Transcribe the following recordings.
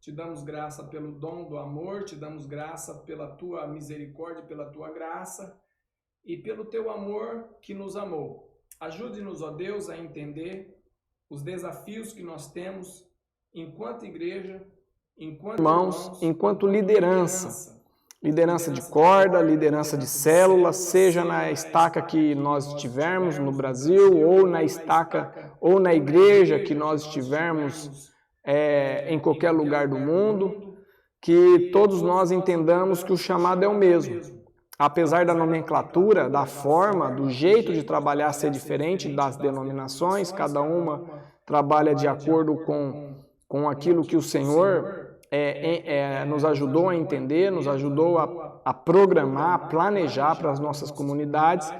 te damos graça pelo dom do amor, te damos graça pela tua misericórdia, pela tua graça e pelo teu amor que nos amou. Ajude-nos, ó Deus, a entender os desafios que nós temos enquanto igreja, enquanto irmãos, enquanto liderança de corda, liderança de célula, seja na estaca que nós estivermos no Brasil, ou na estaca, ou na igreja que nós estivermos em qualquer lugar do mundo, que todos nós entendamos que o chamado é o mesmo. Apesar da nomenclatura, da forma, do jeito de trabalhar ser diferente das denominações, cada uma trabalha de acordo com aquilo que o Senhor nos ajudou a entender, nos ajudou a programar, a planejar para as nossas comunidades,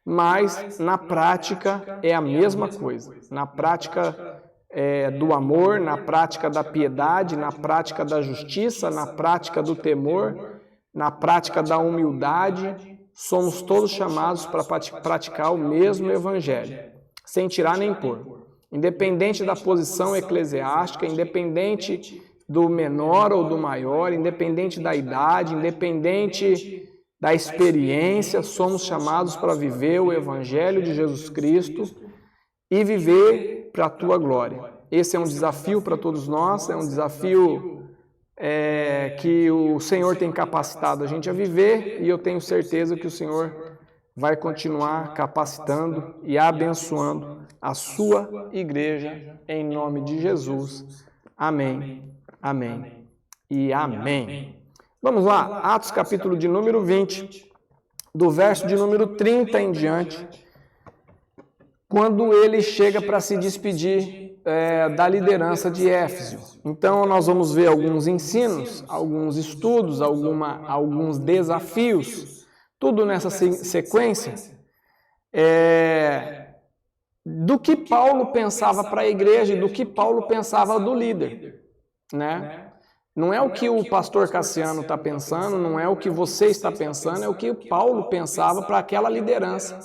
mas na prática é a mesma coisa. Na prática do amor, na prática da piedade, na prática da justiça, na prática do temor, na prática da humildade, somos todos chamados para praticar o mesmo evangelho, sem tirar nem pôr. Independente da posição eclesiástica, independente do menor ou do maior, independente da idade, independente da experiência, somos chamados para viver o Evangelho de Jesus Cristo e viver para a Tua glória. Esse é um desafio para todos nós, é um desafio que o Senhor tem capacitado a gente a viver, e eu tenho certeza que o Senhor vai continuar capacitando e abençoando a sua igreja, em nome de Jesus. Amém. Amém e amém. Vamos lá, Atos capítulo de número 20, do verso de número 30 em diante, quando ele chega para se despedir da liderança de Éfeso. Então nós vamos ver alguns ensinos, alguns estudos, alguns desafios, tudo nessa sequência, do que Paulo pensava para a igreja e do que Paulo pensava do líder. Né? Não é o que o pastor Cassiano está pensando, não é o que você está pensando, é o que Paulo pensava para aquela liderança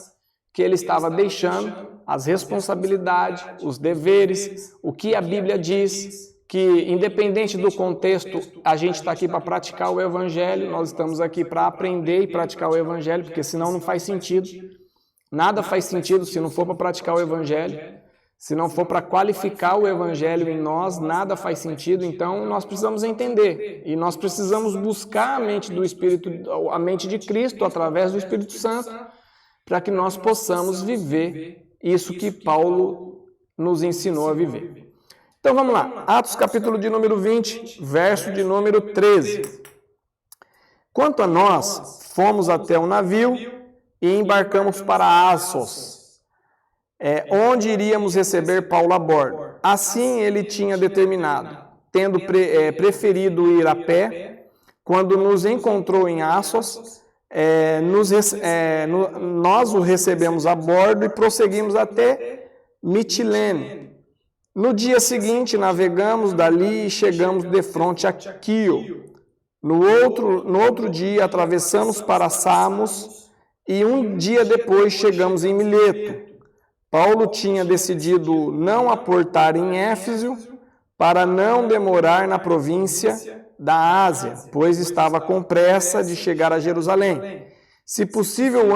que ele estava deixando, as responsabilidades, os deveres, o que a Bíblia diz, que independente do contexto, a gente está aqui para praticar o Evangelho, nós estamos aqui para aprender e praticar o Evangelho, porque senão não faz sentido, nada faz sentido se não for para praticar o Evangelho. Se não for para qualificar o Evangelho em nós, nada faz sentido. Então, nós precisamos entender. E nós precisamos buscar a mente do Espírito, a mente de Cristo, através do Espírito Santo, para que nós possamos viver isso que Paulo nos ensinou a viver. Então, vamos lá. Atos capítulo de número 20, verso de número 13. Quanto a nós, fomos até o navio e embarcamos para Assos, onde iríamos receber Paulo a bordo. Assim ele tinha determinado, tendo preferido ir a pé. Quando nos encontrou em Assos, nós o recebemos a bordo e prosseguimos até Mitilene. No dia seguinte, navegamos dali e chegamos defronte a Quio. No outro dia, atravessamos para Samos e um dia depois chegamos em Mileto. Paulo tinha decidido não aportar em Éfeso para não demorar na província da Ásia, pois estava com pressa de chegar a Jerusalém, se possível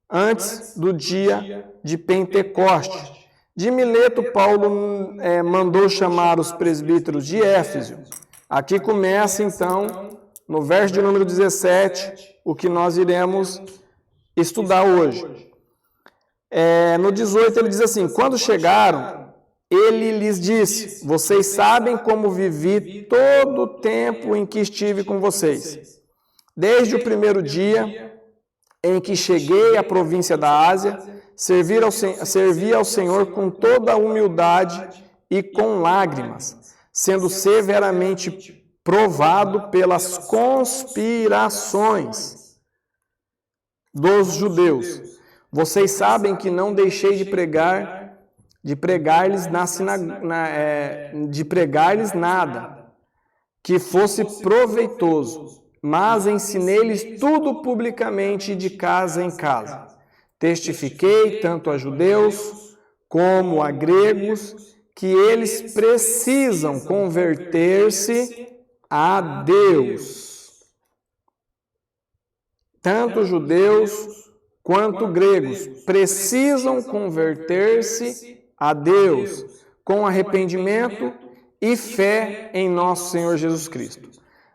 antes do dia de Pentecostes. De Mileto, Paulo mandou chamar os presbíteros de Éfeso. Aqui começa, então, no verso de número 17, o que nós iremos estudar hoje. No 18 ele diz assim: quando chegaram, ele lhes disse: vocês sabem como vivi todo o tempo em que estive com vocês. Desde o primeiro dia em que cheguei à província da Ásia, servi ao Senhor com toda a humildade e com lágrimas, sendo severamente provado pelas conspirações dos judeus. Vocês sabem que não deixei de pregar-lhes nada que fosse proveitoso, mas ensinei-lhes tudo publicamente de casa em casa. Testifiquei tanto a judeus como a gregos que eles precisam converter-se a Deus. Tanto judeus quanto gregos precisam converter-se a Deus com arrependimento e fé em nosso Senhor Jesus Cristo.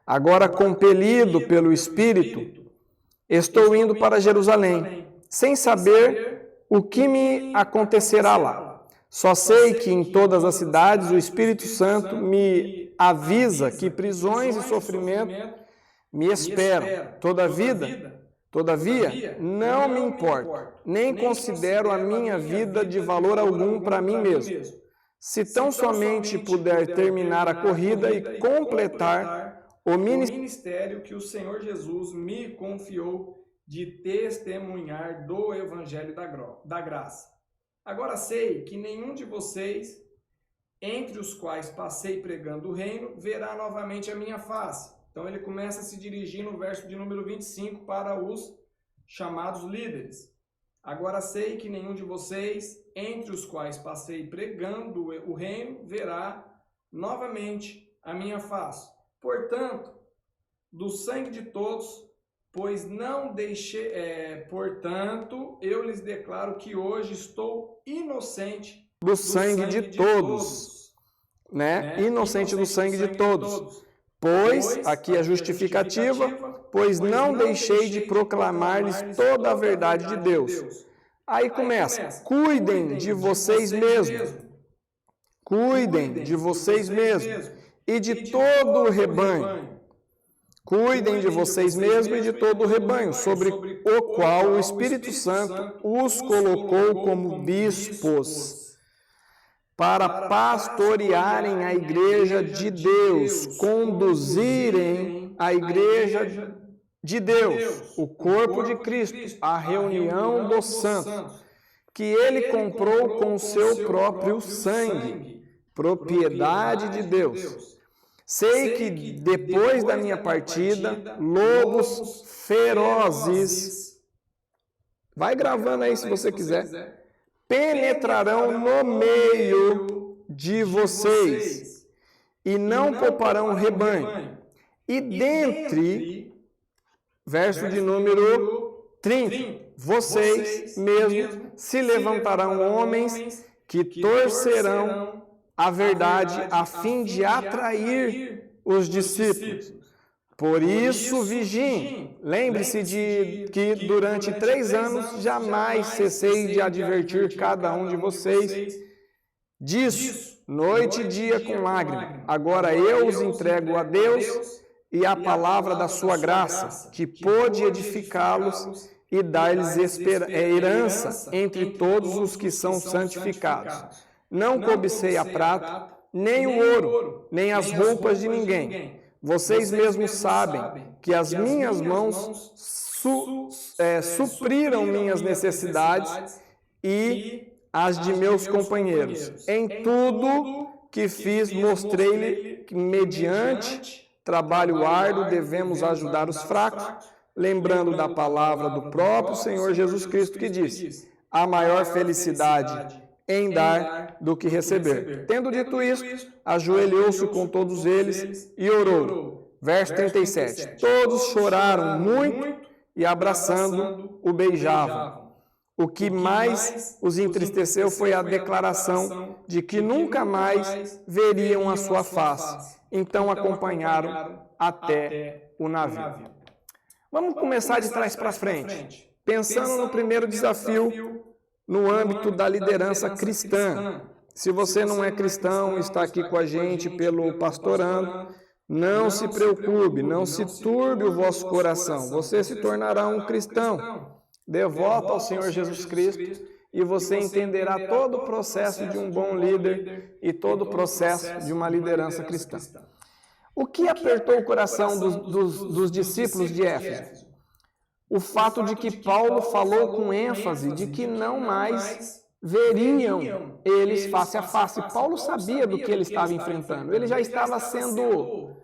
Agora, compelido pelo Espírito, estou indo para Jerusalém, sem saber o que me acontecerá lá. Só sei que em todas as cidades o Espírito Santo me avisa que prisões e sofrimento me esperam. Todavia, não me importo, nem considero a minha vida de valor algum para mim mesmo. Se tão somente puder terminar a corrida e completar o ministério que o Senhor Jesus me confiou de testemunhar do Evangelho da graça. Agora sei que nenhum de vocês, entre os quais passei pregando o reino, verá novamente a minha face. Então ele começa a se dirigir no verso de número 25 para os chamados líderes. Agora sei que nenhum de vocês, entre os quais passei pregando o reino, verá novamente a minha face. Portanto, do sangue de todos, pois não deixei, portanto, eu lhes declaro que hoje estou inocente do sangue de todos, né? Inocente do sangue de todos. Pois, aqui a justificativa, pois não deixei de proclamar-lhes toda a verdade de Deus. Aí começa, cuidem de vocês mesmos. Cuidem de vocês mesmos e de todo o rebanho. Cuidem de vocês mesmos e de todo o rebanho, sobre o qual o Espírito Santo os colocou como bispos, para pastorearem a igreja de Deus, conduzirem a igreja de Deus, o corpo de Cristo, a reunião dos santos, que ele comprou com o seu próprio sangue, propriedade de Deus. Sei que depois da minha partida, lobos ferozes, vai gravando aí se você quiser, penetrarão no meio de vocês e não pouparão o rebanho. E dentre, verso de número 30, vocês mesmos se levantarão homens que torcerão a verdade a fim de atrair os discípulos. Por isso, vigiem. Lembre-se de que durante 3 anos jamais cessei de advertir cada um de vocês disso, noite e dia com lágrima. Agora eu os entrego a Deus e à palavra da sua graça, que pôde edificá-los e dar-lhes herança entre todos os que são santificados. Não cobicei a prata, nem o ouro, nem as roupas de ninguém. Vocês mesmos sabem que as minhas mãos supriram minhas necessidades e as de meus companheiros. Em tudo que fiz, mostrei-lhe que, mediante trabalho árduo, devemos ajudar os fracos, lembrando da palavra do próprio Senhor Jesus Cristo, que disse: a maior felicidade em dar do que receber. Tendo dito isso, ajoelhou-se com todos eles e orou. Verso 37. Todos choraram muito e, abraçando, o beijavam. O que mais os entristeceu foi a declaração de que nunca mais veriam a sua face. Então acompanharam até o navio. Vamos começar de trás para frente. Pensando no primeiro desafio, no âmbito da liderança cristã. Se você não é cristão, está aqui com a gente pelo Pastorando, não se preocupe, não se turbe o vosso coração. Você se tornará um cristão, devoto ao Senhor Jesus Cristo, e você entenderá todo o processo de um bom líder e todo o processo de uma liderança cristã. O que apertou o coração dos discípulos de Éfeso? O fato de que Paulo falou com ênfase de que não mais veriam eles face a face. Paulo sabia do que ele estava enfrentando. Ele já estava sendo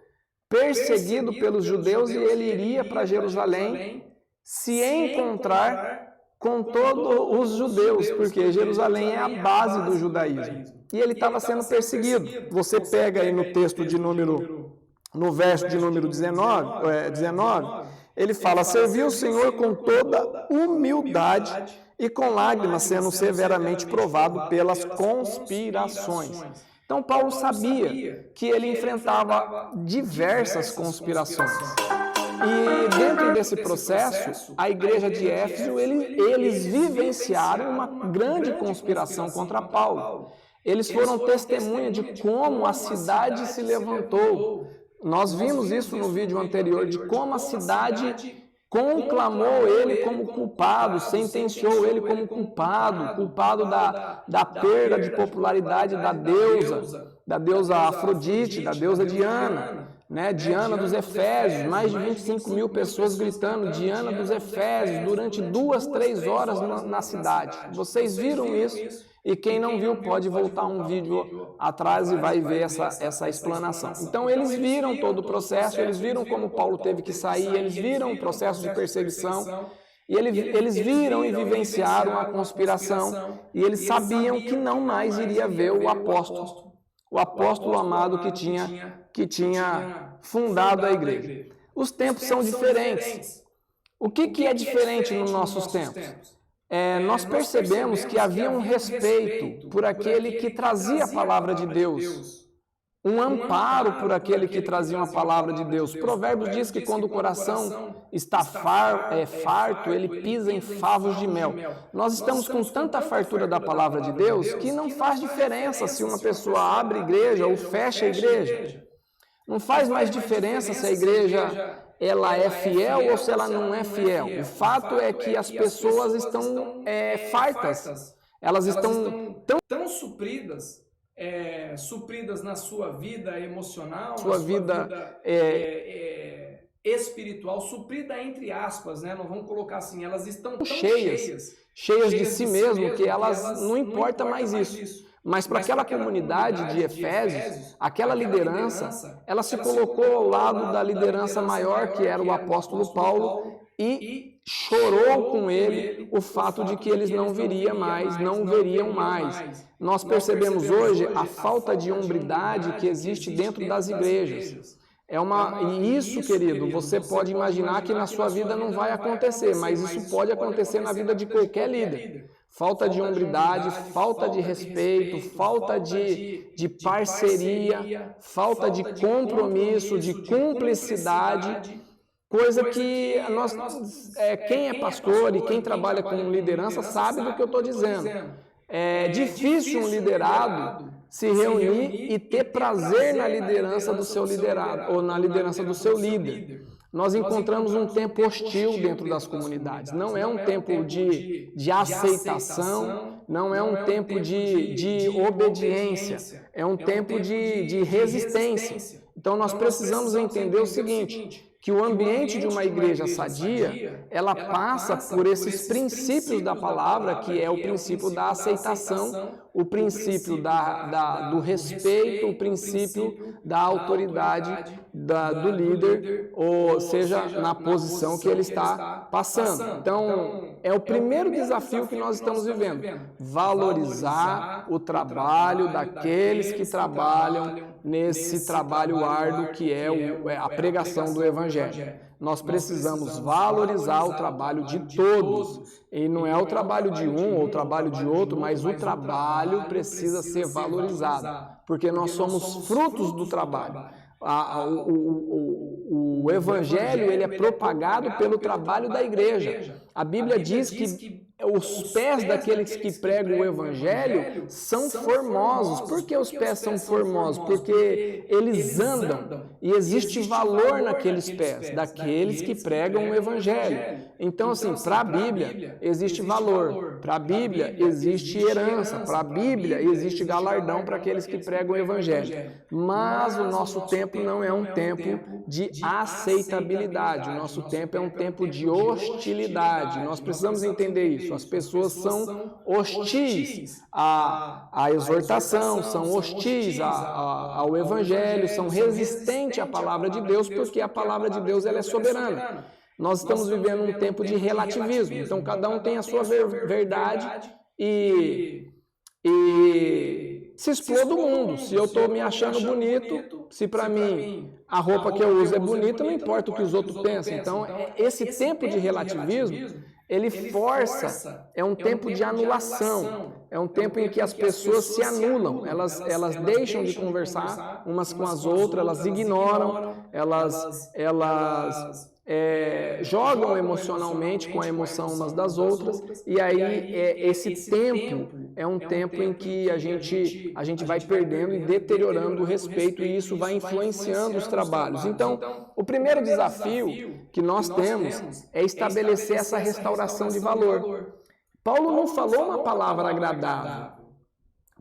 perseguido pelos judeus e ele iria para Jerusalém se encontrar com todos os judeus, porque Jerusalém é a base do judaísmo. e ele estava sendo perseguido. Você pega aí no texto de no verso de número 19, ele fala: serviu o Senhor com toda humildade e com lágrimas, sendo severamente provado pelas conspirações. Então, Paulo sabia que ele enfrentava diversas conspirações. E dentro desse processo, a igreja de Éfeso, eles vivenciaram uma grande conspiração contra Paulo. Eles foram testemunha de como a cidade se levantou. Nós vimos isso no vídeo anterior, de como a cidade conclamou ele como culpado, sentenciou ele como culpado da perda de popularidade da deusa Afrodite, da deusa Diana. Diana dos Efésios, mais de 25 mil pessoas gritando Diana dos Efésios durante 2, 3 horas na cidade. Vocês viram isso? E quem não viu pode voltar um vídeo atrás e vai ver essa explanação. Então eles viram todo o processo, eles viram como Paulo teve que sair, eles viram o processo de perseguição, e eles viram e vivenciaram a conspiração, e eles sabiam que não mais iria ver o apóstolo amado que tinha fundado a igreja. Os tempos são diferentes. O que é diferente nos nossos tempos? Nós percebemos que havia um respeito por aquele que trazia a palavra de Deus, um amparo por aquele que trazia uma palavra de Deus. Provérbios diz que quando o coração está farto, ele pisa em favos de mel. Nós estamos com tanta fartura da palavra de Deus que não faz diferença se uma pessoa abre igreja ou fecha a igreja. Não faz mais diferença se a igreja ela é fiel ou se ela não é fiel. O fato é que as pessoas estão fartas. Elas estão tão supridas na sua vida emocional, sua vida espiritual, suprida entre aspas, né? Não vamos colocar assim, elas estão tão cheias de si mesmo que elas não importa mais isso. Mas para aquela comunidade de Efésios, aquela liderança, ela se colocou ao lado da liderança maior, que era o apóstolo Paulo, e chorou com ele o fato de que eles não veriam mais. Nós percebemos hoje a falta de hombridade que existe dentro das igrejas. E isso, querido, você pode imaginar que na sua vida não vai acontecer, mas isso pode acontecer na vida de qualquer líder. Falta de hombridade, falta de respeito, falta de parceria, falta de compromisso, de cumplicidade, coisa que quem é pastor e quem trabalha com liderança sabe do que eu estou dizendo. É difícil um liderado se reunir e ter prazer na liderança do seu liderado ou na liderança do seu líder. Nós encontramos um tempo hostil dentro das comunidades. Não é um tempo de aceitação, não é um tempo de obediência, é um tempo de resistência. Então nós precisamos entender o seguinte, que o ambiente de uma igreja sadia, ela passa por esses princípios da palavra, que é o princípio da aceitação, o princípio do respeito, o princípio da autoridade do líder, ou seja, na posição que ele está passando. Então, é o primeiro desafio que nós estamos vivendo, valorizar o trabalho daqueles que trabalham nesse trabalho árduo que é a pregação do Evangelho. Nós precisamos valorizar o trabalho de todos. E não é o trabalho de um ou o trabalho de outro, mas o trabalho precisa ser valorizado, porque nós somos frutos do trabalho. O Evangelho ele é propagado pelo trabalho da igreja. A Bíblia diz que os pés daqueles que pregam o Evangelho são formosos. Por que os pés são formosos? Porque eles andam e existe valor naqueles pés, daqueles que pregam o Evangelho. Então, assim, para a Bíblia existe valor, para a Bíblia existe herança, para a Bíblia existe galardão para aqueles que pregam o Evangelho. Mas o nosso tempo não é um tempo de aceitabilidade, o nosso tempo é um tempo de hostilidade. Nós precisamos entender isso. As pessoas são hostis à exortação, são hostis ao Evangelho, são resistentes à palavra de Deus, porque a palavra de Deus ela é soberana. Nós estamos vivendo um tempo de relativismo, então cada um tem a sua verdade e se exploda o mundo. Se eu estou me achando bonito, se para mim a roupa que eu uso é bonita, não importa o que os outros pensam. Então, esse tempo de relativismo, ele força, é um tempo de anulação, é um tempo em que as pessoas se anulam, elas deixam de conversar umas com as outras, elas ignoram, elas jogam emocionalmente com a emoção umas das outras, e aí esse tempo é um tempo em que a gente vai perdendo e deteriorando o respeito, e isso vai influenciando os trabalhos. Então, o primeiro desafio que nós temos é estabelecer essa restauração de valor. Paulo não falou uma palavra agradável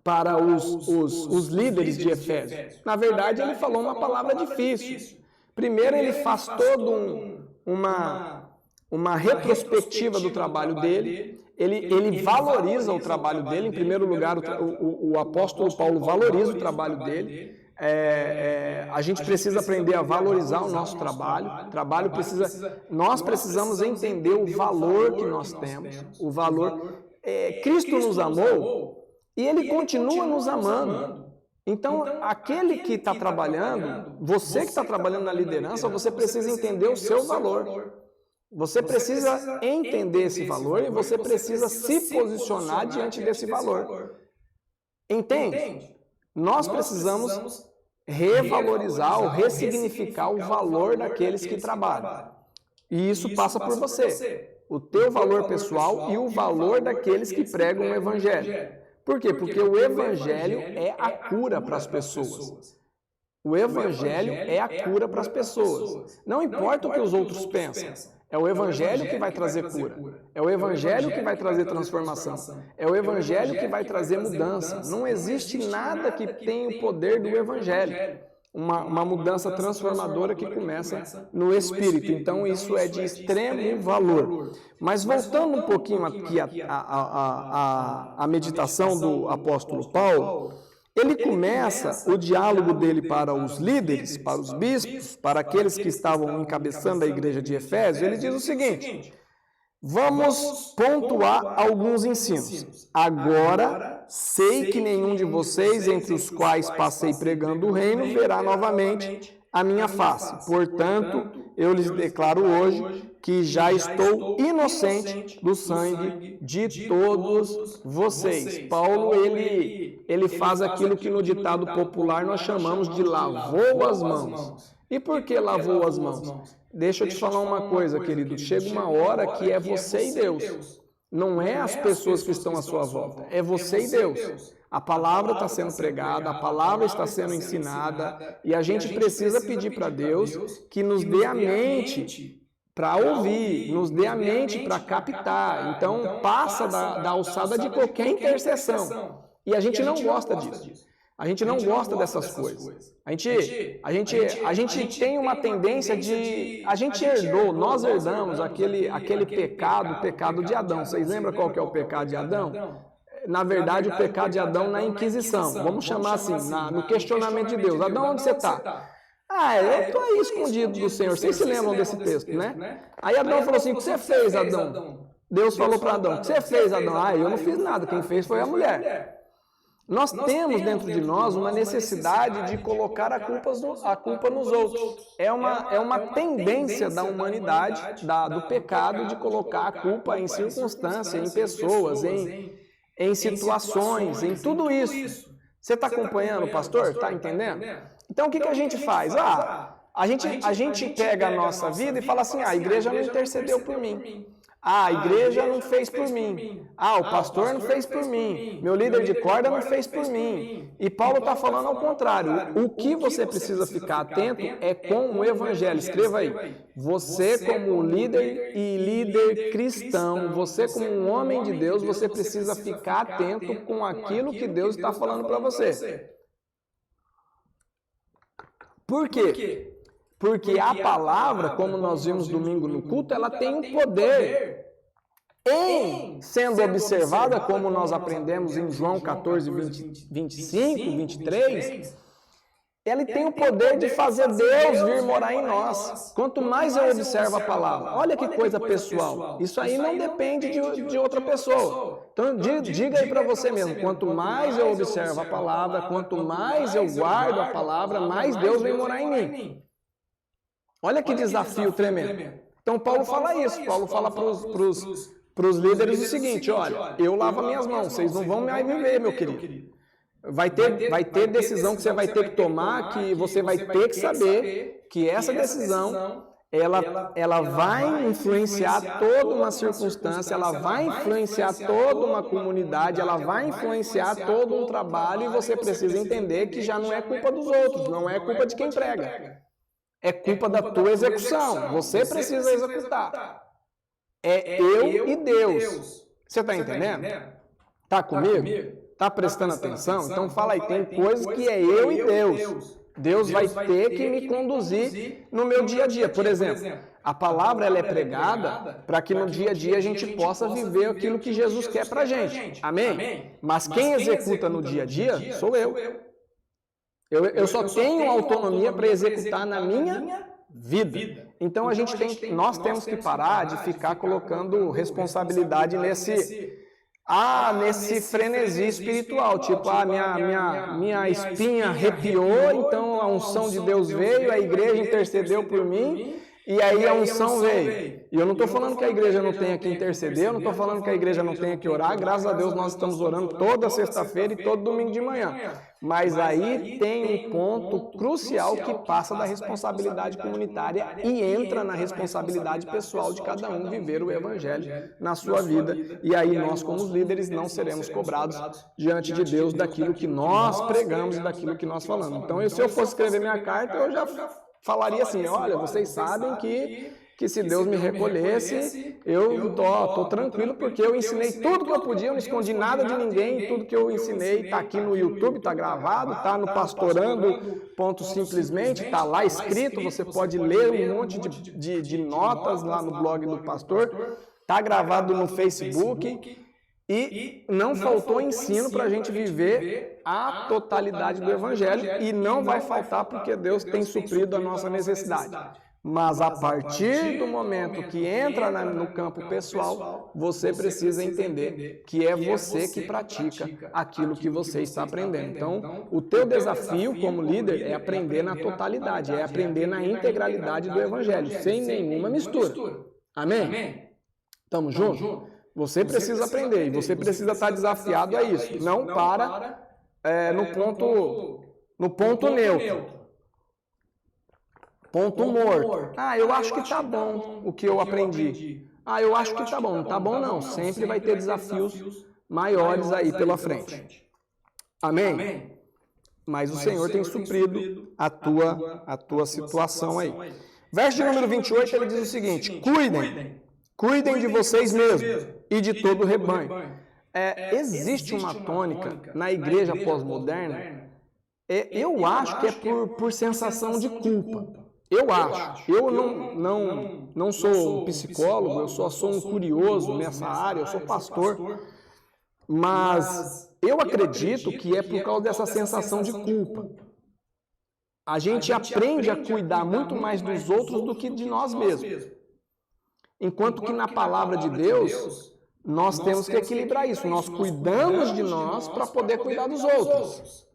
para os líderes de Efésio. Na verdade, ele falou uma palavra difícil. Primeiro, ele faz todo uma retrospectiva do trabalho dele, ele valoriza o trabalho dele. Em primeiro lugar, o apóstolo Paulo valoriza o trabalho dele. A gente precisa aprender a valorizar o nosso trabalho. Nós precisamos entender o valor que nós temos, o valor. Cristo nos amou e Ele continua nos amando. Então, aquele que está trabalhando, você que está trabalhando na liderança, você precisa entender o seu valor. Você precisa entender esse valor e você precisa se posicionar diante desse valor. Entende? Nós precisamos revalorizar ou ressignificar o valor daqueles que trabalham. E isso passa por você. O teu valor pessoal e o valor daqueles que pregam o Evangelho. Por quê? Porque o Evangelho é a cura para as pessoas. O Evangelho é a cura para as pessoas. Não importa o que os outros pensam. É o Evangelho que vai trazer cura. É o Evangelho que vai trazer transformação. É o Evangelho que vai trazer mudança. Não existe nada que tenha o poder do Evangelho. Uma mudança transformadora que começa no Espírito. Então, isso é de extremo valor. Mas voltando um pouquinho aqui à meditação do apóstolo Paulo, ele começa o diálogo dele para os líderes, para os bispos, para aqueles que estavam encabeçando a igreja de Efésio. Ele diz o seguinte: vamos pontuar alguns ensinos. Agora, sei que nenhum de vocês, entre os quais passei pregando o reino, verá novamente a minha face. Portanto, eu lhes declaro hoje que já estou inocente do sangue de todos vocês. Paulo, ele faz aquilo que no ditado popular nós chamamos de lavou as mãos. E por que lavou as mãos? Deixa eu te falar uma coisa, querido. Chega uma hora que é você e Deus. Não é as pessoas que estão à sua volta. É você e Deus. A palavra está sendo pregada, a palavra está sendo ensinada, e a gente precisa pedir para Deus que nos dê a mente para ouvir, nos dê a mente para captar. Então, passa da alçada de qualquer intercessão. E a gente não gosta disso. A gente não gosta dessas coisas. A gente tem uma tendência de... Nós herdamos aquele pecado, o pecado de Adão. Vocês lembram qual que é o pecado de Adão? Na verdade, o pecado de Adão na Inquisição. Vamos chamar assim, no questionamento de Deus. Adão, onde você está? Eu estou aí escondido do Senhor. Vocês se lembram desse texto, né? Aí Adão falou assim: o que você fez, Adão? Deus falou para Adão: o que você fez, Adão? Eu não fiz nada. Quem fez foi a mulher. Nós temos dentro de nós uma necessidade de colocar a culpa nos outros. É uma tendência da humanidade, do pecado, de colocar a culpa em circunstâncias, em pessoas, em situações, em tudo isso. Você está acompanhando, pastor? Está entendendo? Então, o que a gente faz? A gente pega a nossa vida e fala assim: a igreja não intercedeu por mim. A igreja não fez por mim. O pastor não fez por mim. Meu líder de corda não fez por mim. E Paulo está falando ao contrário. O que você precisa ficar atento é com o Evangelho. Escreva aí. Você como líder e líder cristão, você como um homem de Deus, você precisa ficar atento com aquilo que Deus está falando para você. Por quê? Porque a palavra, como nós vimos domingo no culto, ela tem um poder em sendo observada, como nós aprendemos em João 14, 25, 23, ele tem o poder de fazer Deus vir morar em nós. Quanto mais eu observo a palavra, olha que coisa pessoal. Isso aí não depende de outra pessoa. Então diga aí para você mesmo, quanto mais eu observo a palavra, quanto mais eu guardo a palavra, mais Deus vem morar em mim. Olha que desafio tremendo. Então Paulo fala isso, Paulo fala para os líderes o seguinte, olha, eu lavo minhas mãos, vocês não vão mais me ver, meu querido. Vai ter decisão que você vai ter que tomar, que você vai ter que saber que essa decisão, ela vai influenciar toda uma circunstância, ela vai influenciar toda uma comunidade, ela vai influenciar todo um trabalho e você precisa entender que já não é culpa dos outros, não é culpa de quem prega. É culpa da tua execução, você precisa executar. É eu e Deus. Você está entendendo? Está comigo? Está prestando atenção? Então fala aí, tem coisas que é eu e Deus. Deus vai ter que me conduzir no meu dia a dia. Por exemplo, a palavra ela é pregada para que no dia a dia a gente possa viver aquilo que Jesus quer para a gente. Amém? Mas quem executa no dia a dia sou eu. Eu só tenho autonomia para executar na minha vida. Então nós temos que parar de ficar colocando responsabilidade nesse frenesi espiritual, tipo, minha espinha arrepiou, então a unção de Deus veio, a igreja intercedeu por mim, e aí a unção veio. E eu não estou falando que a igreja não tenha que interceder, eu não estou falando que a igreja não tenha que orar, graças a Deus nós estamos orando toda sexta-feira e todo domingo de manhã. Mas aí tem um ponto crucial que passa da responsabilidade comunitária e entra na responsabilidade pessoal de cada um viver o evangelho na sua vida. E aí nós, como os líderes, não seremos cobrados diante de Deus daquilo que nós pregamos e daquilo que nós falamos. Então, se eu fosse escrever minha carta, eu já falaria assim, olha, vocês sabem que se Deus me recolhesse, eu tô tranquilo, porque eu ensinei tudo que eu podia, eu não escondi nada de ninguém, tudo que eu ensinei está aqui no YouTube, está gravado, está no Pastorando, simplesmente, está lá escrito, você pode ler um monte de notas lá no blog do pastor, está gravado no Facebook, e não faltou ensino para a gente viver a totalidade do Evangelho, e não vai faltar porque Deus tem suprido a nossa necessidade. Mas a partir do momento que entra no campo pessoal, você precisa entender que é você que pratica aquilo que você está aprendendo. Então, o teu desafio como líder é aprender na totalidade, é aprender na integralidade do Evangelho, sem nenhuma mistura. Amém? Estamos juntos? Você precisa aprender e você precisa estar desafiado a isso. Não para no ponto neutro. Ponto morto. Eu acho que tá bom o que eu aprendi. Eu acho que tá bom. Não tá bom não. Sempre vai ter desafios maiores aí pela frente. Amém? Mas o Senhor tem suprido a tua situação aí. Verso de número 28, ele diz o seguinte: Cuidem de vocês mesmos e de todo o rebanho. Existe uma tônica na igreja pós-moderna, eu acho que é por sensação de culpa. Eu acho. Eu não sou um psicólogo, eu só sou um curioso nessa área, eu sou pastor. Mas eu acredito que é por causa dessa sensação de culpa. A gente aprende a cuidar muito mais dos outros do que de nós mesmos. Enquanto que na palavra de Deus, nós temos que equilibrar isso. Nós cuidamos de nós para poder cuidar dos outros.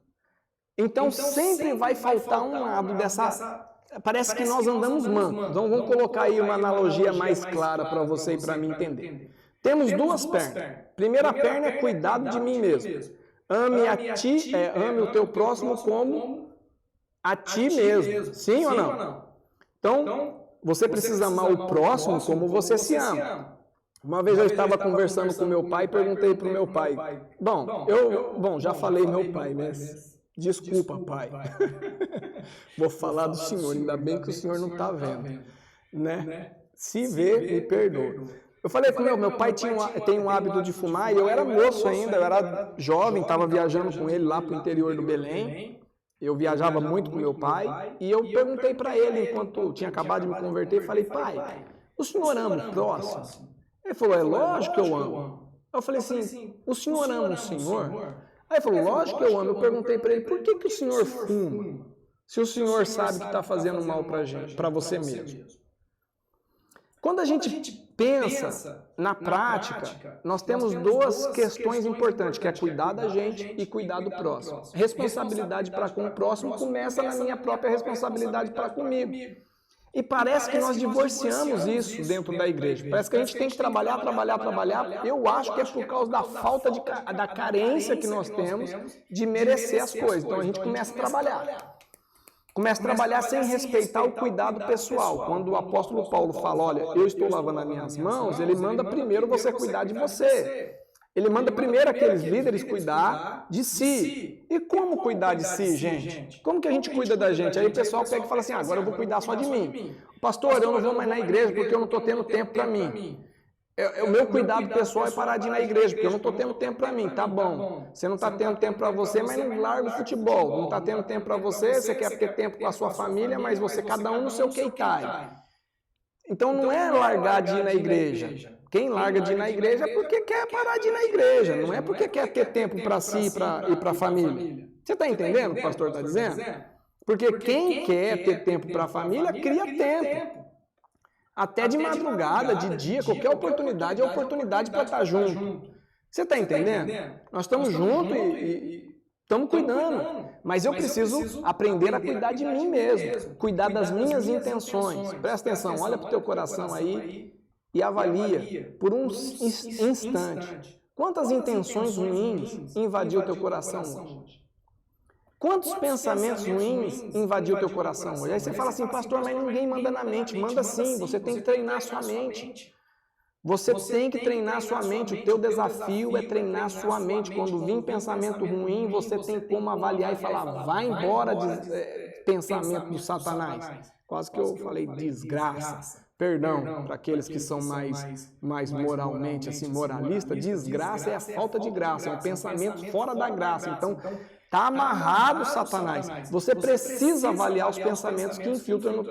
Então sempre vai faltar um lado dessa... Parece que nós andamos mancos. Então vamos colocar aí uma analogia mais clara para você e para mim entender. Temos duas pernas. Primeira perna é cuidado de mim mesmo. Ame o teu próximo como a ti mesmo. Sim ou não? Então, você precisa amar o próximo como você se ama. Uma vez eu estava conversando com meu pai e perguntei para o meu pai. Já falei meu pai, mas desculpa, pai. Vou falar do senhor, ainda bem que o senhor não está vendo. Né? Se vê, me perdoa. Eu falei com meu pai tem um hábito de fumar e eu era moço ainda, eu era jovem, estava viajando com ele lá para o interior do Belém. Eu viajava muito com meu pai e eu perguntei para ele, enquanto eu tinha acabado de me converter, falei, pai, o senhor ama o próximo? Ele falou, é lógico que eu amo. Eu falei assim, o senhor ama o senhor? Aí ele falou, lógico que eu amo. Eu perguntei para ele, por que o senhor fuma? se o Senhor sabe que está fazendo mal para você mesmo? Quando a gente pensa na prática, nós temos duas questões importantes, que é cuidar da gente e cuidar do próximo. Responsabilidade para com o próximo começa na minha própria responsabilidade para comigo. E parece que nós divorciamos isso dentro da igreja. Parece que a gente tem que trabalhar. Eu acho que é por causa da falta da carência que nós temos de merecer as coisas. Então a gente começa a trabalhar. Começa a trabalhar sem respeitar o cuidado pessoal. Quando o apóstolo Paulo fala, olha, eu estou lavando as minhas mãos, ele manda primeiro você cuidar de você. Ele manda primeiro aqueles líderes cuidar de si. E como cuidar de si, gente? Como que a gente cuida da gente? Aí o pessoal pega e fala assim, agora eu vou cuidar só de mim. Pastor, eu não vou mais na igreja porque eu não estou tendo tempo para mim. O meu cuidado pessoal é parar de ir na igreja, porque eu não estou tendo tempo para mim. Tá bom, você não está tendo tempo para você, mas não larga o futebol. Não está tendo tempo para você, você quer ter tempo com a sua família, mas você, cada um no seu keitai. Então não é largar de ir na igreja. Quem larga de ir na igreja é porque quer parar de ir na igreja, não é porque quer ter tempo para si e para a família. Você está entendendo o que o pastor está dizendo? Porque quem quer ter tempo para a família, cria tempo. Até de madrugada, de dia, qualquer oportunidade é oportunidade para estar junto. Você está entendendo? Nós estamos juntos e estamos cuidando. Mas eu preciso aprender a cuidar de mim mesmo. Cuidar das minhas intenções. Presta atenção, olha para o teu coração aí e avalia por um instante. Quantas intenções ruins invadiu o teu coração hoje? Quantos pensamentos ruins invadiu o teu coração hoje? Aí você fala assim, pastor, mas ninguém manda na mente. Manda sim, você tem que treinar a sua mente. Você tem que treinar a sua mente. O teu desafio é treinar a sua mente. Quando vir pensamento ruim, você tem como avaliar e falar, vai embora pensamento do Satanás. Quase que eu falei desgraça. Perdão para aqueles que são mais moralmente assim, moralistas. Desgraça é a falta de graça, é um pensamento fora da graça. Então, está amarrado, Satanás. Você precisa avaliar os pensamentos que infiltram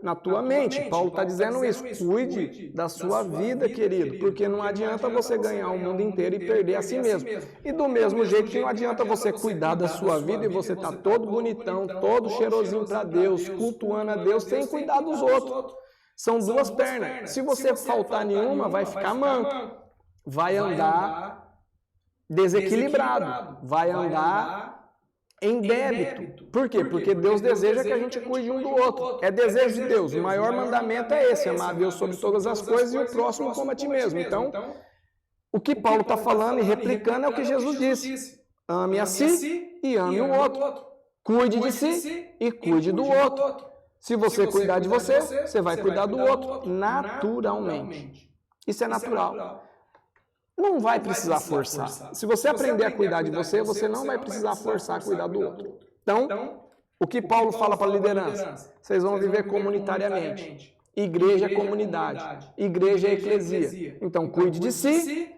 na tua mente. Paulo está dizendo isso. Cuide da sua vida, querido, porque não adianta você ganhar o mundo inteiro e perder a si mesmo. E do mesmo jeito que não adianta você cuidar da sua vida e você tá todo bonitão, todo cheirosinho para Deus, cultuando a Deus, sem cuidar dos outros. São duas pernas. Se você faltar nenhuma, vai ficar manco. Vai andar desequilibrado. Vai andar em débito. Por quê? Porque Deus deseja que a gente cuide um do outro. É desejo de Deus. O maior mandamento é esse, amar a Deus sobre todas as coisas e o próximo como a ti mesmo. Então, o que Paulo está falando e replicando é o que Jesus disse. Ame a si e ame o outro. Cuide de si e cuide do outro. Se você cuidar de você, você vai cuidar do outro naturalmente. Isso é natural. Não vai precisar forçar. Se você aprender a cuidar de você, você não vai precisar forçar a cuidar do outro. Então, o que Paulo fala para a liderança? Vocês vão viver comunitariamente. Igreja é comunidade. Igreja é eclesia. Então, cuide de si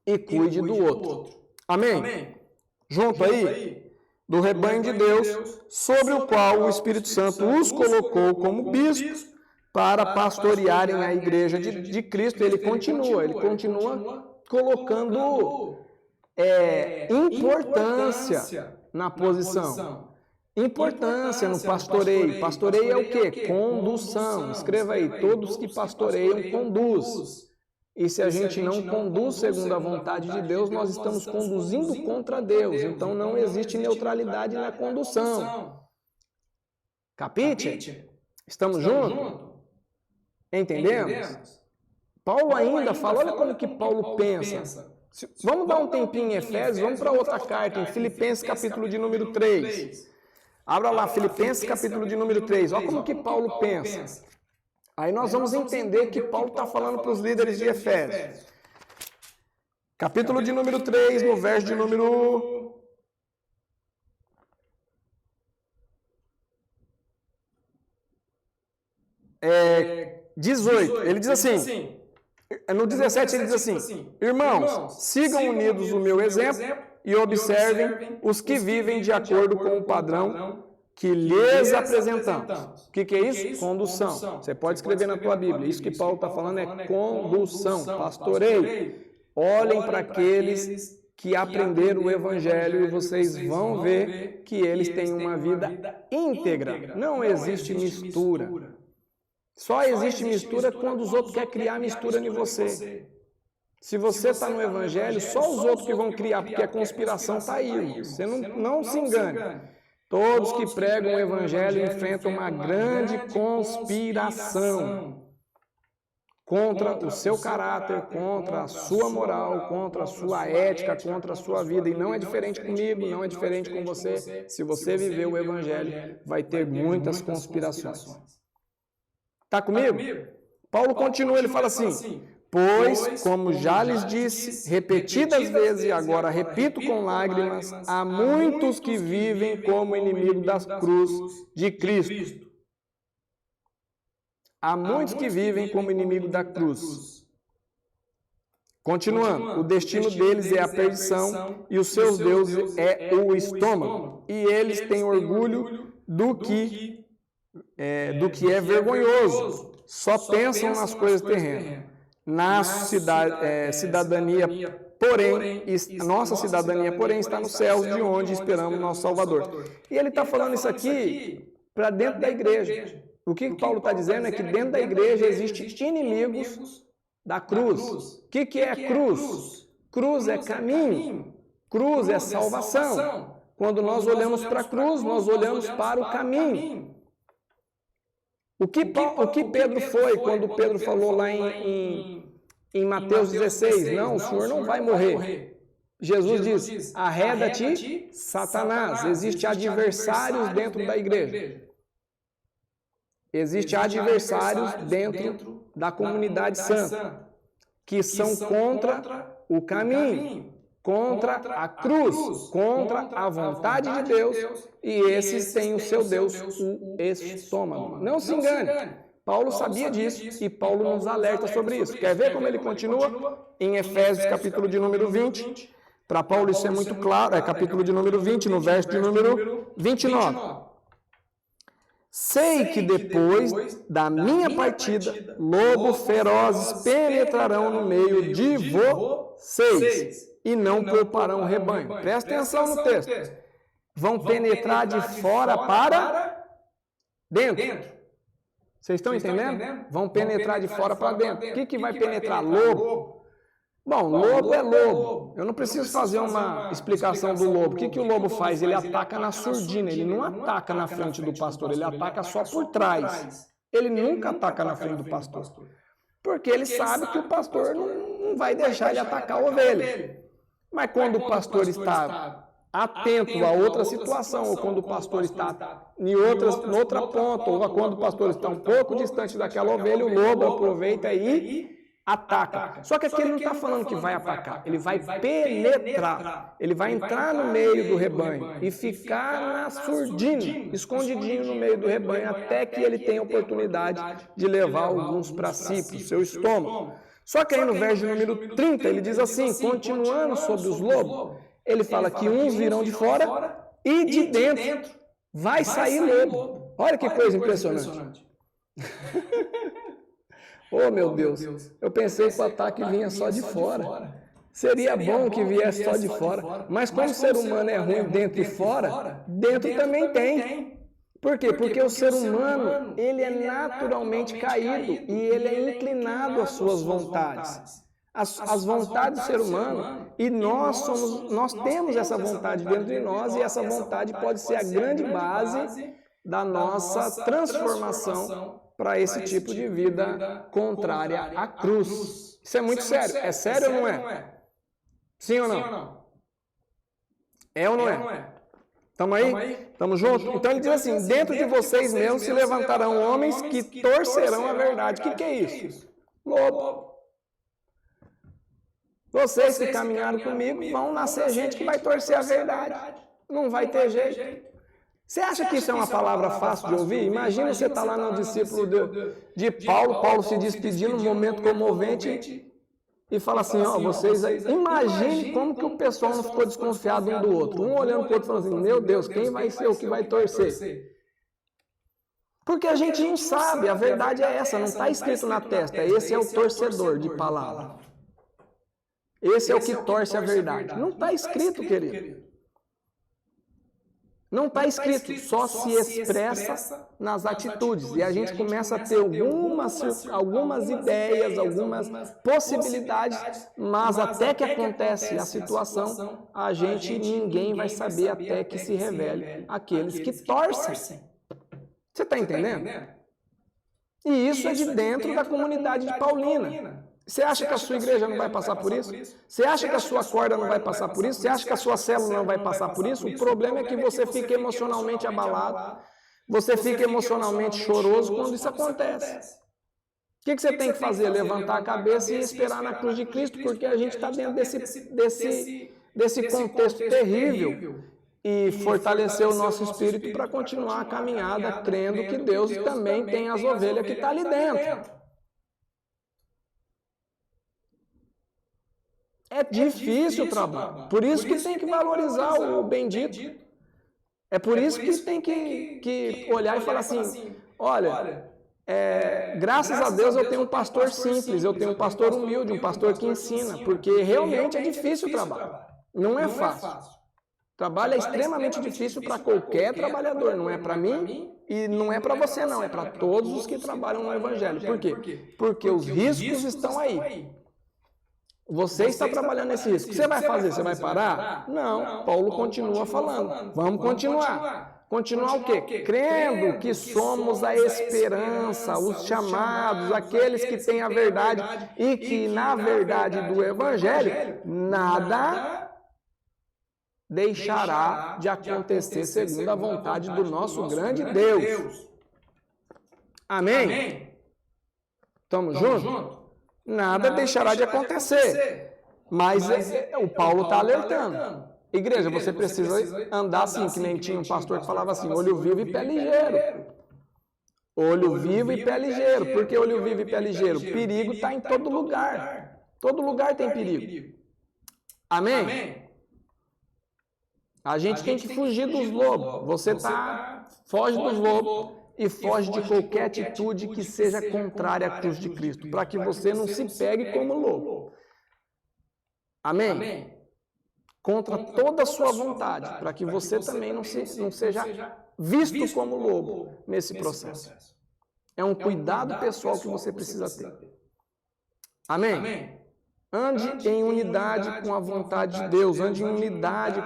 e cuide do outro. Amém? Junto aí, do rebanho de Deus, sobre o qual o Espírito Santo os colocou como bispos para pastorearem a igreja de Cristo. Ele continua colocando importância na posição. Importância no pastoreio. Pastoreio é o quê? Condução. Escreva aí, todos que pastoreiam conduz. E se a gente não conduz segundo a vontade de Deus, nós estamos conduzindo contra Deus. Então não existe neutralidade na condução. Capite? Estamos juntos? Entendemos? Paulo ainda fala, olha como que Paulo pensa. Vamos dar um tempinho em Efésios, vamos para outra carta, em Filipenses capítulo de número 3. Abra lá, Filipenses capítulo de número 3. Olha como que Paulo pensa. Aí nós vamos entender que Paulo está falando para os líderes de Efésios. Capítulo de número 3, no verso de número 18. Ele diz assim, no 17 ele diz assim, irmãos, sigam unidos o meu exemplo e observem os que vivem de acordo com o padrão que lhes apresentamos. O que é isso? Condução. Você pode escrever na tua Bíblia. Isso que Paulo está falando é condução, pastoreio. Olhem para aqueles que aprenderam o Evangelho e vocês vão ver que eles têm uma vida íntegra. Não existe mistura. Só existe mistura quando os outros querem criar mistura em você. Se você está no Evangelho, só os outros que vão criar, porque a conspiração está aí, irmão. Você não se engane. Todos que pregam o Evangelho enfrentam uma grande conspiração contra o seu caráter, contra a sua moral, contra a sua ética, contra a sua vida. E não é diferente comigo, não é diferente com você. Se você viver o Evangelho, vai ter muitas conspirações. Está comigo? Paulo continua, ele fala assim: pois, como já lhes disse repetidas vezes e agora repito com lágrimas, há muitos que vivem como inimigo da cruz de Cristo. Há muitos que vivem como inimigo da cruz. Continuando, o destino deles é a perdição e os seus deuses é o estômago. E eles têm orgulho do que é vergonhoso. Só pensam nas coisas terrenas. Cidadania, porém, nossa cidadania, porém, está nos céus, de onde esperamos nosso Salvador. E ele está falando isso aqui para dentro da igreja. O que Paulo está dizendo é que dentro da igreja existem inimigos da cruz. O que é cruz? Cruz é caminho. Cruz é salvação. Quando nós olhamos para a cruz, nós olhamos para o caminho. O que Pedro foi quando Pedro falou lá em Mateus 16? Não, o Senhor não vai morrer. Jesus diz: arreda-te, Satanás. Existem adversários dentro da igreja. Existem adversários dentro da comunidade santa, que são contra o caminho, contra a cruz, contra a vontade de Deus, e esses têm o seu Deus, o estômago. Não se engane, Paulo sabia disso e Paulo nos alerta sobre isso. Quer ver como ele continua? Em Efésios, capítulo de número 20, para Paulo isso é muito claro, é capítulo de número 20, no verso de número 29. Sei que depois da minha partida, lobos ferozes penetrarão no meio de vocês e não pouparão o rebanho. Presta atenção no texto. Vão penetrar de fora para dentro. Vocês estão entendendo? Vão penetrar de fora para dentro. O que vai penetrar? Lobo. Bom, lobo é lobo. Eu não preciso fazer uma explicação do lobo. O que o lobo faz? Ele ataca na surdina. Ele não ataca na frente do pastor. Ele ataca só por trás. Ele nunca ataca na frente do pastor. Porque ele sabe que o pastor não vai deixar ele atacar a ovelha. Mas quando o pastor está atento a outra situação, ou quando o pastor está em outra ponta, ou quando o pastor está um pouco distante daquela ovelha, o lobo aproveita e ataca. Só que aqui ele não está falando que vai atacar, ele vai penetrar, ele vai entrar no meio do rebanho e ficar na surdina, escondidinho no meio do rebanho, até que ele tenha oportunidade de levar alguns para si, para o seu estômago. Só que aí no verso número 30 ele diz assim, continuando sobre os lobos, ele fala que uns virão de fora e de dentro vai sair lobo. Olha que coisa impressionante. Oh, meu Deus, eu pensei que o ataque vinha só de fora. Seria bom que viesse só de fora. Mas como o ser humano é ruim dentro e fora, dentro também tem. Por quê? Porque o ser humano, ele é naturalmente caído e ele é inclinado às suas vontades. As vontades do ser humano, e nós temos essa vontade dentro de nós, e essa vontade pode ser a grande base da nossa transformação para esse tipo de vida contrária à cruz. Isso é muito sério. É sério ou não é? Sim ou não? É ou não é? Estamos aí? Estamos juntos? Então ele diz assim, dentro de vocês mesmos se levantarão homens que torcerão a verdade. O que é isso? Lobo. Vocês que caminharam comigo vão nascer gente que vai torcer a verdade. Não vai ter jeito. Você acha que isso é uma palavra fácil de ouvir? Imagina você estar lá no discípulo de Paulo, Paulo se despedindo num momento comovente e fala assim, ó, vocês aí, imagine como que o pessoal não ficou desconfiado um do outro. Um olhando para o outro falando assim, meu Deus, quem vai ser o que vai torcer? Porque a gente não sabe, a verdade é essa, não está escrito na testa, esse é o torcedor de palavra. Esse é o que torce a verdade. Não está escrito, querido. Não está escrito, só se expressa nas atitudes. E a gente começa a ter algumas ideias, algumas possibilidades, mas até que acontece a situação, ninguém vai saber até que se revele aqueles que torcem. Você está entendendo? E isso é de dentro da comunidade de Paulina. Você acha que a sua igreja não vai passar por isso? Você acha que a sua corda não vai passar por isso? Você acha que a sua célula não vai passar por isso? O problema é que você fica emocionalmente abalado, você fica emocionalmente choroso quando isso acontece. O que você tem que fazer? Levantar a cabeça e esperar na cruz de Cristo, porque a gente está dentro desse contexto terrível e fortalecer o nosso espírito para continuar a caminhada, crendo que Deus também tem as ovelhas que estão ali dentro. É difícil o trabalho. Por isso que tem que valorizar o bendito. É por isso que tem que olhar e falar assim, olha, graças a Deus eu tenho um pastor simples, eu tenho um pastor humilde, um pastor que ensina, porque realmente é difícil o trabalho. Não é fácil. O trabalho é extremamente difícil para qualquer trabalhador, não é para mim e não é para você não, é para todos os que trabalham no Evangelho. Por quê? Porque os riscos estão aí. Você está trabalhando nesse risco. O que você vai fazer? Você vai parar? Não. Paulo continua falando. Vamos continuar. Continuar o quê? Crendo que somos a esperança, os chamados, aqueles que têm a verdade e que na verdade do Evangelho nada deixará de acontecer segundo a vontade do nosso grande Deus. Amém? Estamos juntos? Nada deixará de acontecer. Mas o Paulo está alertando. Igreja, você precisa andar assim, que nem tinha um pastor que falava assim, olho vivo e pé ligeiro. Olho vivo e pé ligeiro. Por que olho vivo e pé ligeiro? Perigo está em todo lugar. Todo lugar tem perigo. Amém? A gente tem que fugir dos lobos. Você foge dos lobos. E foge de qualquer atitude que seja contrária à cruz de Cristo, para que você não se pegue como lobo. Amém? Contra toda a sua vontade, para que você também não seja visto como lobo nesse processo. É um cuidado pessoal que você precisa ter. Amém? Ande em unidade com a vontade de Deus, ande em unidade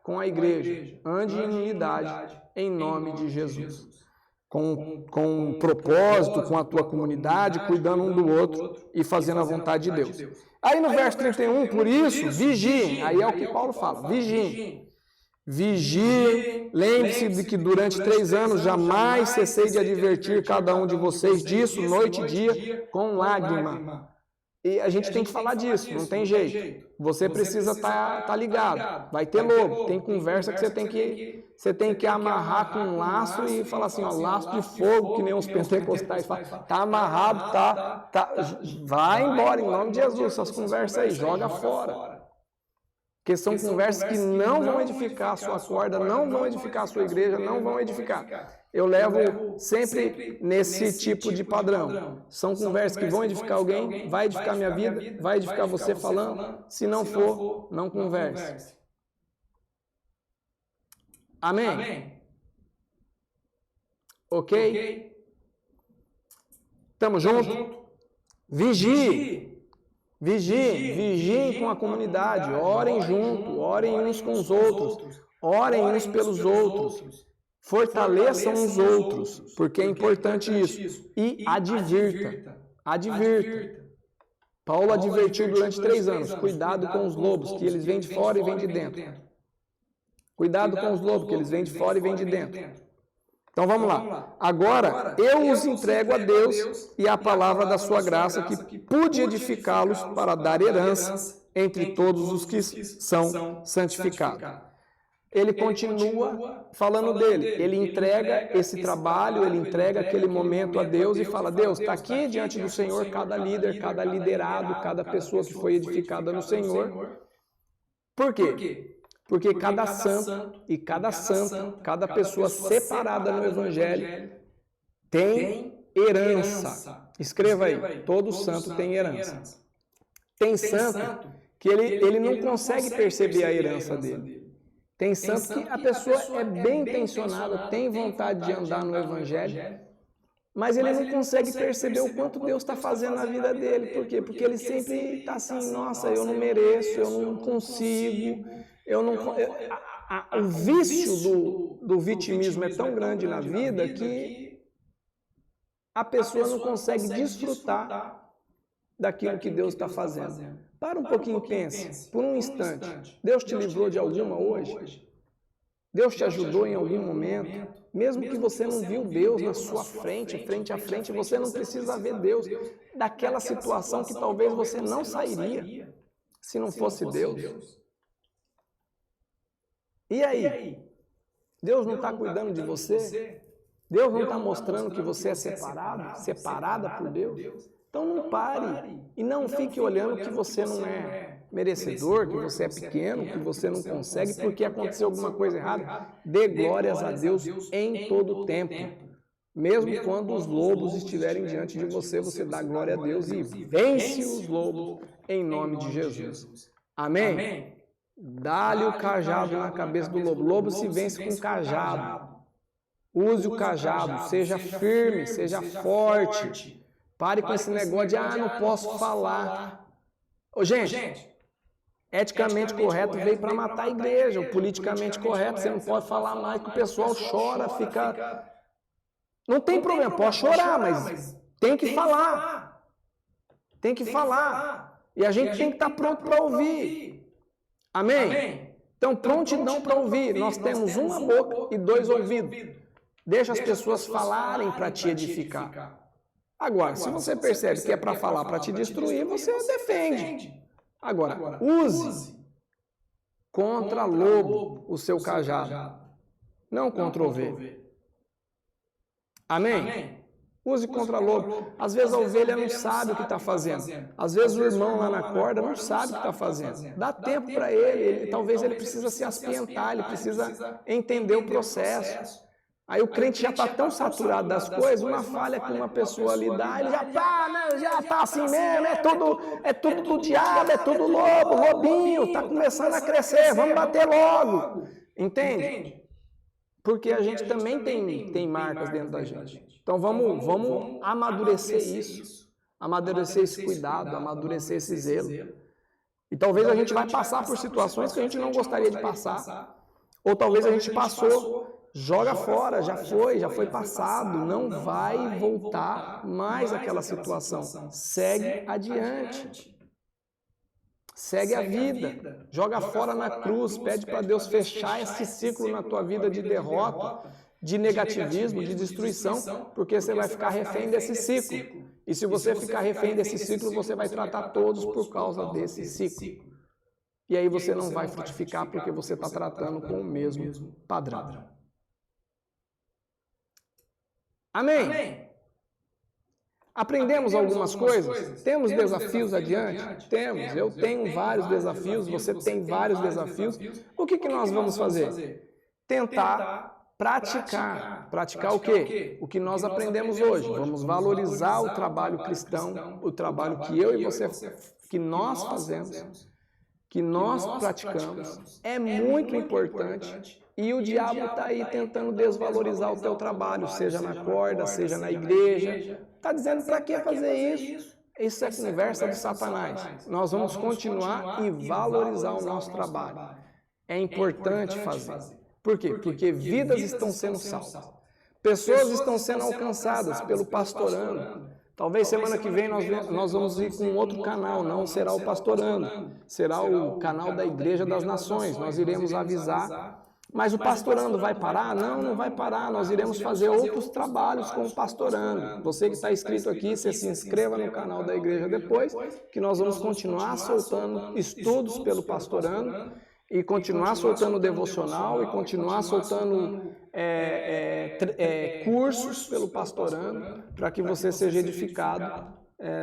com a igreja, ande em unidade em nome de Jesus. Com um propósito, com a tua comunidade, cuidando um do outro e fazendo a vontade de Deus. Aí no verso 31, por isso, vigiem. Aí é o que Paulo fala, vigiem. Vigiem, lembre-se de que durante 3 anos jamais cessei de advertir cada um de vocês disso, noite e dia, com lágrima. E a gente tem que falar disso, não tem jeito. Você precisa estar ligado. Vai ter lobo, tem conversa que você tem que amarrar com um laço e falar assim, ó, laço de fogo, que nem os pentecostais falam. Tá amarrado, vai embora, em nome de Jesus, essas conversas aí, joga fora. Porque são conversas que não vão edificar a sua corda, não vão edificar a sua igreja, não vão edificar. Eu levo sempre nesse tipo de padrão. São conversas que vão edificar alguém, vai edificar minha vida, vai edificar você falando. Se não for, não converse. Amém? Ok? Estamos juntos? Vigiem com a comunidade, orem junto, orem uns com os outros, orem uns pelos outros. Fortaleçam os outros, porque é importante isso. E advirta. Paulo advertiu durante 3 anos, cuidado com os lobos, que eles vêm de fora e vêm de dentro. Cuidado com os lobos, que eles vêm de fora e vêm de dentro. Então vamos lá. Agora eu os entrego a Deus e à palavra da sua graça, que pude edificá-los para dar herança entre todos os que são santificados. Ele continua falando dele. Ele entrega esse trabalho, ele entrega aquele momento a Deus e fala, Deus, está aqui diante do Senhor cada líder, cada liderado, cada pessoa que foi edificada no Senhor. Por quê? Porque cada santo e cada santa, cada pessoa separada no Evangelho tem herança. Escreva aí, todo santo tem herança. Tem santo que ele não consegue perceber a herança dele. Tem santo que a pessoa é bem intencionada, tem vontade de andar no Evangelho, mas ele não consegue perceber o quanto Deus está fazendo na vida dele. Por quê? Porque ele sempre está assim, nossa, eu não mereço, eu não consigo, o vício do vitimismo é tão grande na vida que a pessoa não consegue desfrutar daquilo que Deus está fazendo. Para um pouquinho e pense, por um instante, Deus te livrou de alguma hoje? Deus te ajudou em algum momento? Mesmo que você não viu Deus na sua frente, frente a frente, você não precisa ver Deus daquela situação que talvez você não sairia se não fosse Deus. E aí? Deus não está cuidando de você? Deus não está mostrando que você é separada por Deus? Então não pare e não fique olhando que você não é merecedor, que você é pequeno, que você não consegue porque aconteceu alguma coisa errada. Dê glórias a Deus em todo o tempo. Mesmo quando os lobos estiverem diante de você, você dá glória a Deus e vence os lobos em nome de Jesus. Amém? Dá-lhe o cajado na cabeça do lobo. O lobo se vence com cajado. Use o cajado, seja firme, seja forte. Pare com esse negócio de, não posso falar. Gente, eticamente correto veio para matar a igreja. O politicamente correto, você não pode falar mais, que o pessoal chora, fica... Não tem problema, pode chorar, mas tem que falar. Tem que falar. E a gente tem que estar pronto para ouvir. Amém? Então, prontidão para ouvir. Nós temos uma boca e 2 ouvidos. Deixa as pessoas falarem para te edificar. Agora, se você percebe que é para falar, para te destruir, você defende. Agora, use contra lobo o seu cajado, não contra ovelha. Amém? Use contra lobo. Às vezes a ovelha não sabe o que está fazendo. Às vezes o irmão lá na corda não sabe o que está fazendo. Dá tempo para ele. Talvez ele precisa se aspientar, ele precisa entender o processo. Aí o crente já está tão saturado das coisas, uma falha que uma pessoa lhe dá, ele já está assim mesmo, é tudo do diabo, é tudo lobo, lobinho, está começando a crescer, vamos bater logo. Entende? Porque a gente também tem marcas dentro da gente. Então vamos amadurecer isso, amadurecer esse cuidado, amadurecer esse zelo. E talvez a gente vai passar por situações que a gente não gostaria de passar, ou talvez a gente passou. Joga fora, já foi passado, não vai voltar mais àquela situação. Segue adiante. Segue a vida. Joga fora na cruz, pede para Deus fechar esse ciclo na tua vida de derrota, de negativismo, de destruição, porque você vai ficar refém desse ciclo. E se você ficar refém desse ciclo, você vai tratar todos por causa desse ciclo. E aí você não vai frutificar porque você está tratando com o mesmo padrão. Amém? Aprendemos algumas coisas? Temos desafios adiante? Temos. Eu tenho vários desafios, você tem vários desafios. O que nós vamos fazer? Tentar praticar. Praticar o quê? O que nós aprendemos hoje. Vamos valorizar o trabalho cristão, o trabalho que eu e você, que nós fazemos, que nós praticamos. É muito importante. E o diabo está aí tentando desvalorizar o teu trabalho, seja na corda, seja na igreja. Está dizendo para que fazer isso? Isso é conversa de Satanás. Nós vamos continuar e valorizar o nosso trabalho. É importante fazer. Por quê? Porque vidas estão sendo salvas. Pessoas estão sendo alcançadas pelo pastorando. Talvez semana que vem nós vamos ir com outro canal, não será o pastorando. Será o canal da Igreja das Nações. Nós iremos avisar. Mas o pastorando vai parar? Não, não vai parar. Nós iremos fazer outros trabalhos com o pastorando. Você que está inscrito aqui, você se inscreva no canal da igreja depois, que nós vamos continuar soltando estudos pelo pastorando, e continuar soltando devocional, e continuar soltando cursos pelo pastorando, para que você seja edificado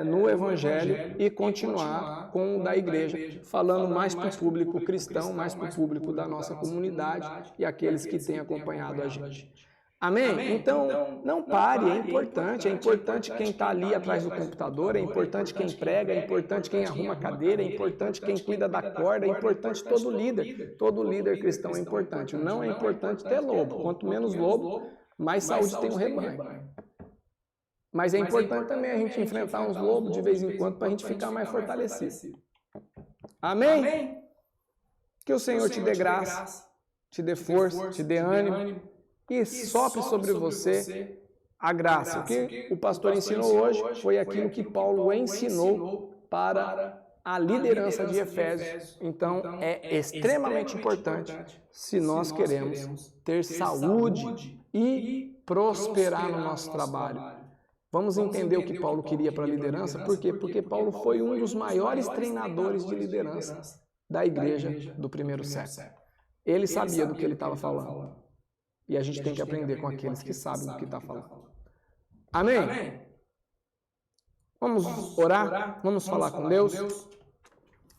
no Evangelho e continuar com o da igreja, falando mais para o público cristão, mais para o público da nossa comunidade e aqueles que têm acompanhado a gente. Amém? Então, não pare, é importante. É importante quem está ali atrás do computador, é importante quem prega, é importante quem arruma a cadeira, é importante quem cuida da corda, é importante todo líder. Todo líder cristão é importante. Não é importante ter lobo. Quanto menos lobo, mais saúde tem o rebanho. Mas é importante também a gente enfrentar uns lobos de vez em quando para a gente ficar mais fortalecido. Amém? Que o Senhor te dê graça, te dê força, te dê ânimo e sopre sobre você a graça. O que o pastor ensinou hoje foi aquilo que Paulo ensinou para a liderança de Efésios. Então, é extremamente importante se nós queremos ter saúde e prosperar no nosso trabalho. Vamos entender o que Paulo queria para a liderança. Por quê? Porque Paulo foi um dos maiores treinadores de liderança da igreja do primeiro século. Ele sabia do que ele estava falando. E a gente tem que aprender com aqueles que sabem do que está falando. Amém? Vamos orar? Vamos falar com Deus?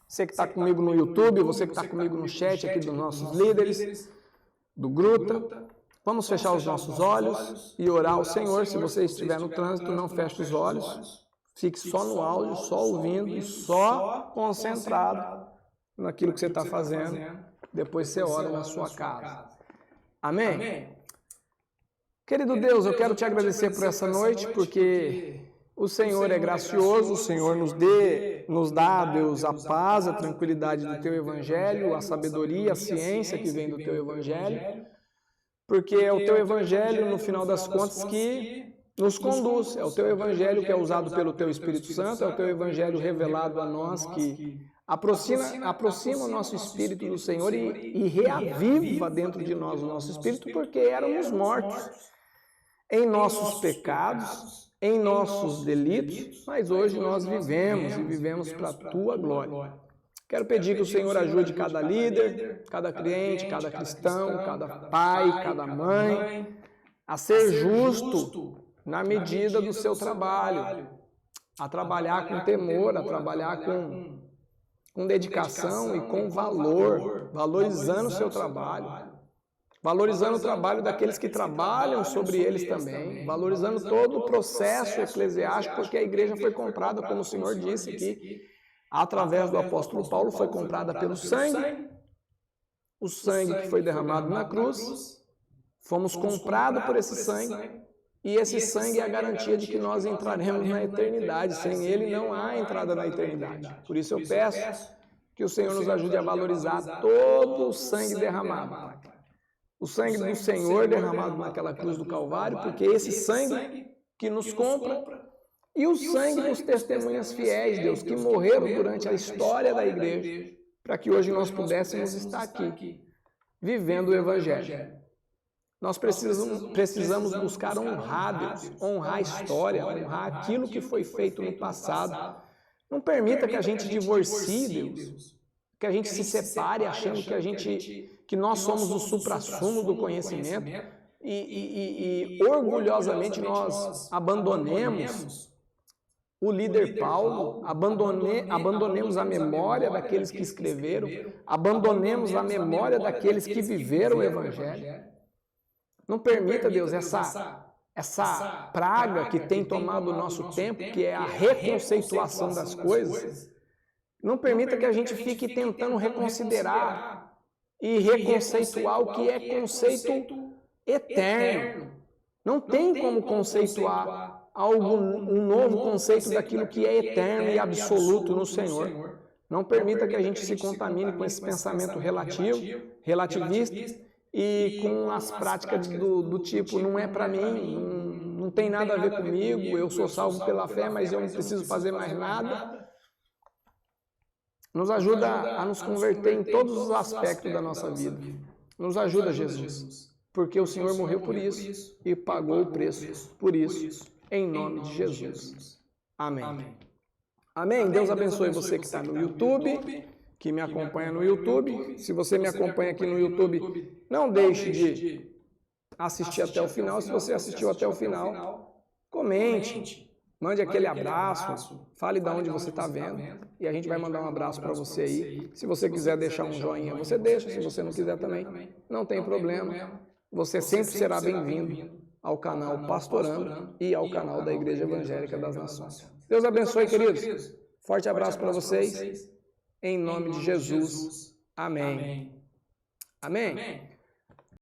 Você que está comigo no YouTube, você que está comigo no chat aqui dos nossos líderes, do Gruta. Vamos fechar os nossos olhos e orar ao Senhor. Se você estiver no trânsito, não feche os olhos. Fique só no áudio, só ouvindo e só concentrado naquilo que você está fazendo. Depois você ora na sua casa. Amém? Querido Deus, eu quero te agradecer por essa noite, porque o Senhor é gracioso, o Senhor nos dá, Deus, a paz, a tranquilidade do Teu Evangelho, a sabedoria, a ciência que vem do Teu Evangelho. Porque é o Teu Evangelho, no final das contas, que nos conduz. É o Teu Evangelho que é usado pelo Teu Espírito Santo, é o Teu Evangelho revelado a nós que aproxima o nosso espírito do Senhor e reaviva dentro de nós o nosso espírito, porque éramos mortos em nossos pecados, em nossos delitos, mas hoje nós vivemos e vivemos para a Tua glória. Quero pedir que o Senhor ajude cada líder, cada crente, cada cristão, cada pai, cada mãe, a ser justo na medida do seu trabalho, a trabalhar com temor, a trabalhar com dedicação e com valor, valorizando o seu trabalho, valorizando o trabalho daqueles que trabalham sobre eles também, valorizando todo o processo eclesiástico, porque a igreja foi comprada, como o Senhor disse aqui, através do apóstolo Paulo, foi comprada pelo sangue, o sangue que foi derramado na cruz, fomos comprados por esse sangue, e esse sangue é a garantia de que nós entraremos na eternidade. Sem ele não há entrada na eternidade. Por isso eu peço que o Senhor nos ajude a valorizar todo o sangue derramado, Pai. O sangue do Senhor derramado naquela cruz do Calvário, porque esse sangue que nos compra, e o sangue dos testemunhas fiéis, Deus, que morreram durante a história da igreja, para que hoje nós pudéssemos estar aqui, vivendo o Evangelho. Nós precisamos buscar honrar Deus, honrar a história, honrar aquilo que foi feito no passado. Não permita que a gente divorcie, Deus, que a gente se separe achando que nós somos o suprassumo do conhecimento e orgulhosamente nós abandonemos o líder Paulo, abandonemos a memória daqueles que escreveram, abandonemos a memória daqueles que viveram o Evangelho. Não permita, Deus, essa praga que tem tomado o nosso tempo, que é a reconceituação das coisas. Não permita que a gente fique tentando reconsiderar e reconceituar o que é conceito eterno. Não tem como conceituar um novo conceito daquilo que é eterno e absoluto no Senhor. Não permita que a gente se contamine com esse pensamento relativista e com as práticas do tipo, não é para mim, não tem nada a ver comigo, eu sou salvo pela fé, mas eu não preciso fazer mais nada. Nos ajuda a nos converter em todos os aspectos da nossa vida. Nos ajuda, Jesus, porque o Senhor morreu por isso e pagou o preço por isso, em nome de Jesus. Amém. Amém. Deus abençoe você que está no YouTube, que me acompanha no YouTube. Se você me acompanha aqui no YouTube, não deixe de assistir até o final. Se você assistiu até o final, comente, mande aquele abraço, fale de onde você está vendo e a gente vai mandar um abraço para você aí. Se você quiser deixar um joinha, você deixa. Se você não quiser também, não tem problema. você sempre será bem-vindo ao canal Pastorando e ao canal da Igreja Evangélica das Nações. Deus abençoe, queridos. Forte abraço para vocês. Em nome de Jesus. Amém. Amém.